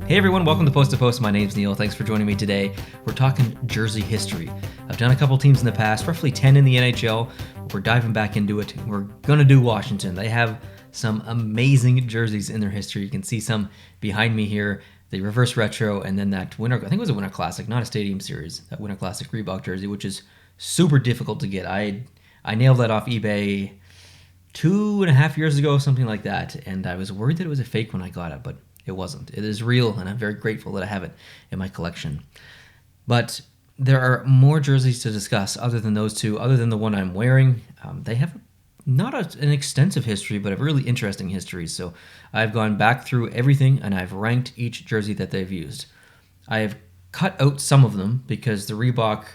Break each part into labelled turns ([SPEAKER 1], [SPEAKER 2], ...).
[SPEAKER 1] Hey everyone, welcome to Post to Post. My name's Neil. Thanks for joining me today. We're talking jersey history. I've done a couple teams in the past, roughly 10 in the NHL. We're diving back into it. We're going to do Washington. They have some amazing jerseys in their history. You can see some behind me here, the reverse retro, and then that winter, I think it was a Winter Classic, not a Stadium Series, that Winter Classic Reebok jersey, which is super difficult to get. I nailed that off eBay 2.5 years ago, something like that, and I was worried that it was a fake when I got it, but it wasn't. It is real, and I'm very grateful that I have it in my collection. But there are more jerseys to discuss other than those two, other than the one I'm wearing. They have not an extensive history, but a really interesting history. So I've gone back through everything, and I've ranked each jersey that they've used. I have cut out some of them because the Reebok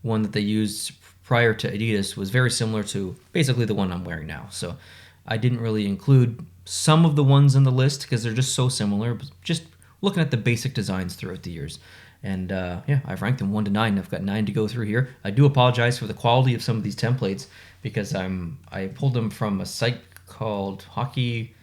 [SPEAKER 1] one that they used prior to Adidas was very similar to basically the one I'm wearing now. So I didn't really include some of the ones in the list because they're just so similar, but just looking at the basic designs throughout the years. And I've ranked them 1 to 9. I've got 9 to go through here. I do apologize for the quality of some of these templates because I pulled them from a site called Hockey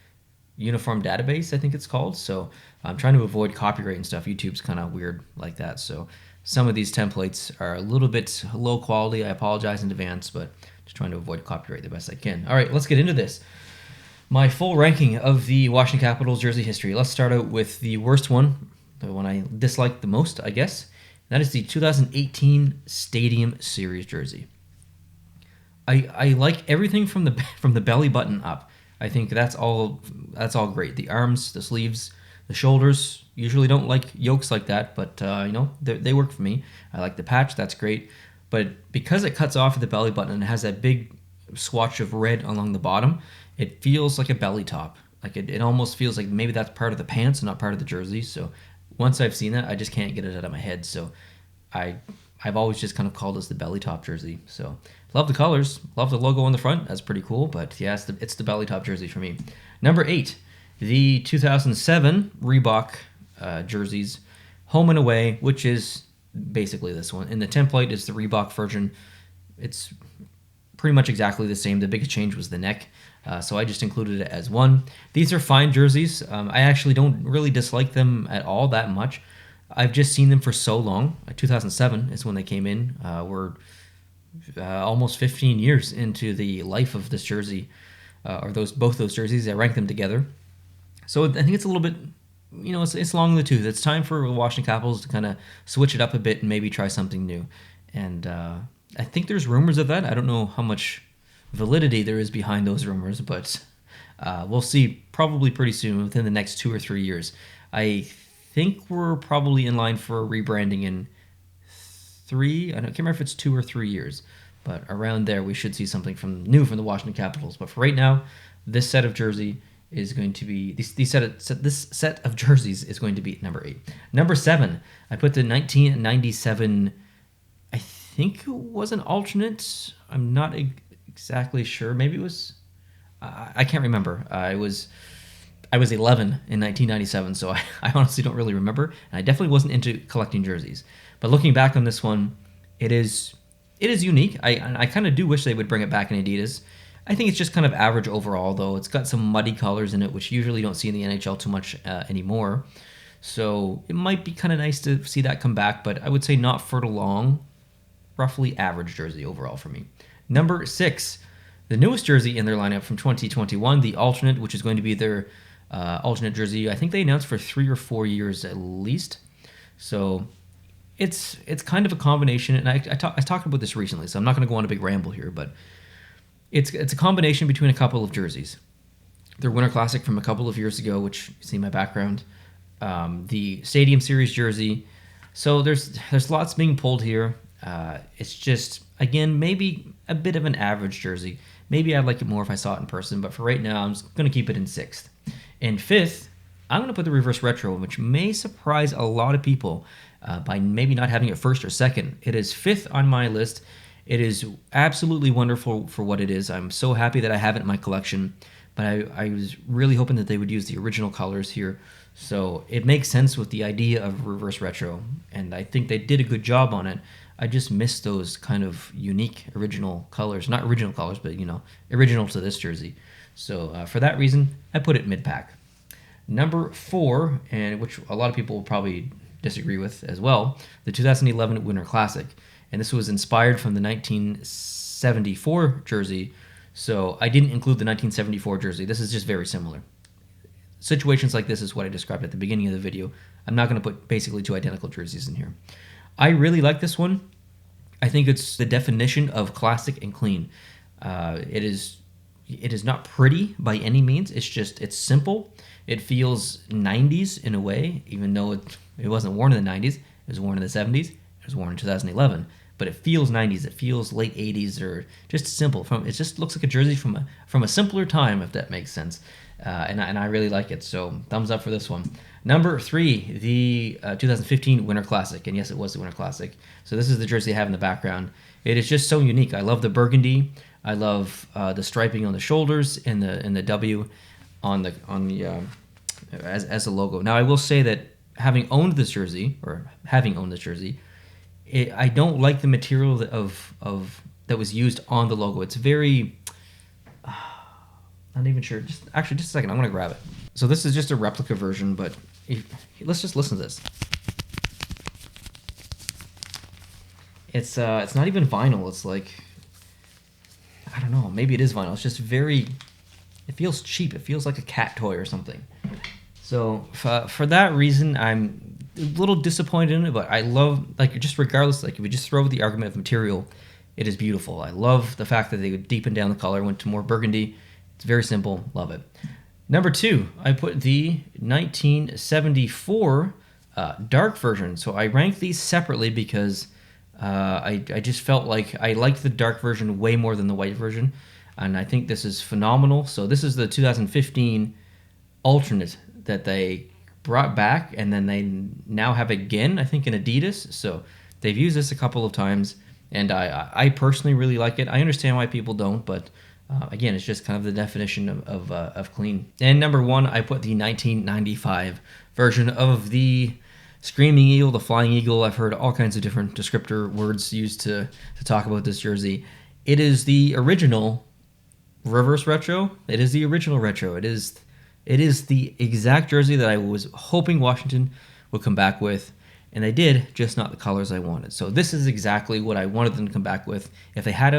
[SPEAKER 1] Uniform Database, I think it's called. So I'm trying to avoid copyright and stuff. YouTube's kind of weird like that. So some of these templates are a little bit low quality. I apologize in advance, but just trying to avoid copyright the best I can. All right, let's get into this. My full ranking of the Washington Capitals jersey history. Let's start out with the worst one, the one I disliked the most, I guess. That is the 2018 Stadium Series jersey. I like everything from the belly button up. I think that's all great. The arms, the sleeves, the shoulders. Usually don't like yokes like that, but they work for me. I like the patch. That's great. But because it cuts off at the belly button and it has that big swatch of red along the bottom, it feels like a belly top. Like it almost feels like maybe that's part of the pants and not part of the jersey. So once I've seen that, I just can't get it out of my head. So I've always just kind of called this the belly top jersey. So love the colors, love the logo on the front. That's pretty cool. But yeah, it's the belly top jersey for me. Number 8, the 2007 Reebok jerseys, home and away, which is basically this one. In the template, it's the Reebok version. It's pretty much exactly the same. The biggest change was the neck. So I just included it as one. These are fine jerseys. I actually don't really dislike them at all that much. I've just seen them for so long. 2007 is when they came in. We're almost 15 years into the life of this jersey, or both those jerseys. I rank them together. So I think it's a little bit, it's long in the tooth. It's time for the Washington Capitals to kind of switch it up a bit and maybe try something new. And I think there's rumors of that. I don't know how much validity there is behind those rumors, but we'll see probably pretty soon, within the next 2 or 3 years. I think we're probably in line for a rebranding in I can't remember if it's 2 or 3 years, but around there we should see something new from the Washington Capitals. But for right now, this set of jersey is going to be this set of jerseys is going to be number 8. Number 7, I put the 1997. I think it was an alternate. I'm not exactly sure. Maybe it was. I can't remember. I was 11 in 1997, so I honestly don't really remember. And I definitely wasn't into collecting jerseys. But looking back on this one, it is unique. I kind of do wish they would bring it back in Adidas. I think it's just kind of average overall, though. It's got some muddy colors in it, which you usually don't see in the NHL too much anymore. So it might be kind of nice to see that come back, but I would say not for long. Roughly average jersey overall for me. Number 6, the newest jersey in their lineup from 2021, the alternate, which is going to be their alternate jersey. I think they announced for 3 or 4 years at least. So it's kind of a combination, and I talked about this recently, so I'm not going to go on a big ramble here, but it's a combination between a couple of jerseys. Their Winter Classic from a couple of years ago, which you see in my background, the Stadium Series jersey. So there's lots being pulled here. It's just, again, maybe a bit of an average jersey. Maybe I'd like it more if I saw it in person, but for right now, I'm just going to keep it in 6th. In 5th, I'm going to put the reverse retro, which may surprise a lot of people by maybe not having it 1st or 2nd. It is 5th on my list. It is absolutely wonderful for what it is. I'm so happy that I have it in my collection, but I was really hoping that they would use the original colors here. So it makes sense with the idea of reverse retro, and I think they did a good job on it. I just miss those kind of unique original colors. Not original colors, but, original to this jersey. So for that reason, I put it mid-pack. Number 4, and which a lot of people will probably disagree with as well, the 2011 Winter Classic. And this was inspired from the 1974 jersey, so I didn't include the 1974 jersey. This is just very similar. Situations like this is what I described at the beginning of the video. I'm not going to put basically 2 identical jerseys in here. I really like this one. I think it's the definition of classic and clean. It is not pretty by any means. It's simple. It feels 90s in a way, even though it wasn't worn in the 90s. It was worn in the 70s. It was worn in 2011. But it feels 90s. It feels late 80s, or just simple. It just looks like a jersey from a simpler time, if that makes sense. And I really like it. So thumbs up for this one. Number 3, the 2015 Winter Classic. And yes, it was the Winter Classic. So this is the jersey I have in the background. It is just so unique. I love the burgundy. I love the striping on the shoulders and the W on the as a logo. Now I will say that having owned this jersey, I don't like the material that was used on the logo. It's very not even sure. Just a second. I'm gonna grab it. So this is just a replica version, but let's just listen to this. It's not even vinyl. It's like, I don't know. Maybe it is vinyl. It's just very. It feels cheap. It feels like a cat toy or something. So for that reason, I'm a little disappointed in it. But I love, like, just regardless, like if we just throw the argument of material, it is beautiful. I love the fact that they deepened down the color, went to more burgundy. It's very simple. Love it. Number 2, I put the 1974 dark version. So I ranked these separately because I just felt like I liked the dark version way more than the white version. And I think this is phenomenal. So this is the 2015 alternate that they brought back, and then they now have again, I think, in Adidas. So they've used this a couple of times, and I personally really like it. I understand why people don't, but again, it's just kind of the definition of clean. And number 1, I put the 1995 version of the Screaming Eagle, the Flying Eagle. I've heard all kinds of different descriptor words used to talk about this jersey. It is the original reverse retro. It is the original retro. It is the exact jersey that I was hoping Washington would come back with, and they did, just not the colors I wanted. So this is exactly what I wanted them to come back with. If they had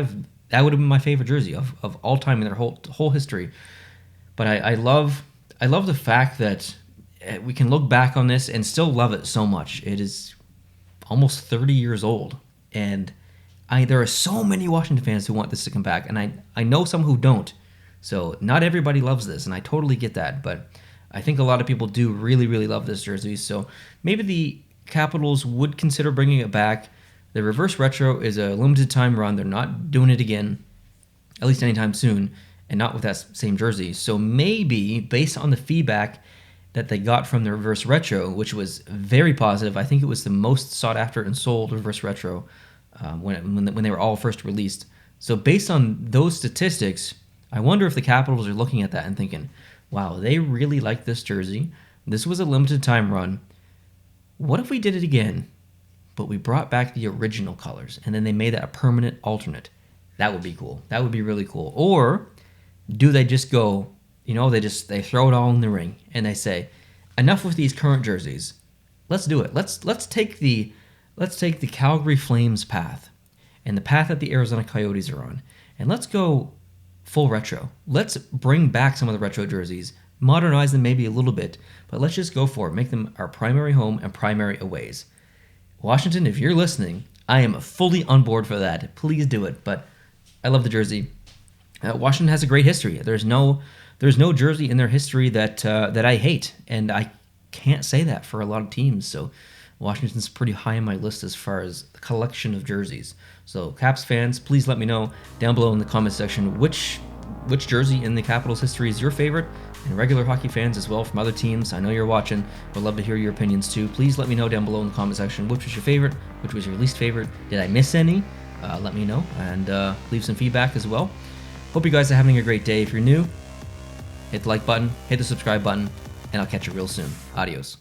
[SPEAKER 1] that would have been my favorite jersey of all time in their whole history. But I love the fact that we can look back on this and still love it so much. It is almost 30 years old, and there are so many Washington fans who want this to come back, and I know some who don't. So not everybody loves this, and I totally get that, but I think a lot of people do really, really love this jersey. So maybe the Capitals would consider bringing it back. The reverse retro is a limited time run. They're not doing it again, at least anytime soon, and not with that same jersey. So maybe, based on the feedback that they got from the reverse retro, which was very positive, I think it was the most sought after and sold reverse retro when they were all first released. So based on those statistics, I wonder if the Capitals are looking at that and thinking, wow, they really like this jersey. This was a limited time run. What if we did it again, but we brought back the original colors, and then they made that a permanent alternate? That would be cool. That would be really cool. Or do they just go, they throw it all in the ring and they say, enough with these current jerseys. Let's do it. Let's take the Calgary Flames path and the path that the Arizona Coyotes are on, and let's go full retro. Let's bring back some of the retro jerseys, modernize them maybe a little bit, but let's just go for it. Make them our primary home and primary aways. Washington, if you're listening, I am fully on board for that. Please do it. But I love the jersey. Washington has a great history. There's no jersey in their history that I hate, and I can't say that for a lot of teams. So Washington's pretty high on my list as far as the collection of jerseys. So Caps fans, please let me know down below in the comment section which jersey in the Capitals history is your favorite, and regular hockey fans as well from other teams. I know you're watching. Would love to hear your opinions too. Please let me know down below in the comment section which was your favorite, which was your least favorite. Did I miss any? Let me know, and leave some feedback as well. Hope you guys are having a great day. If you're new, hit the like button, hit the subscribe button, and I'll catch you real soon. Adios.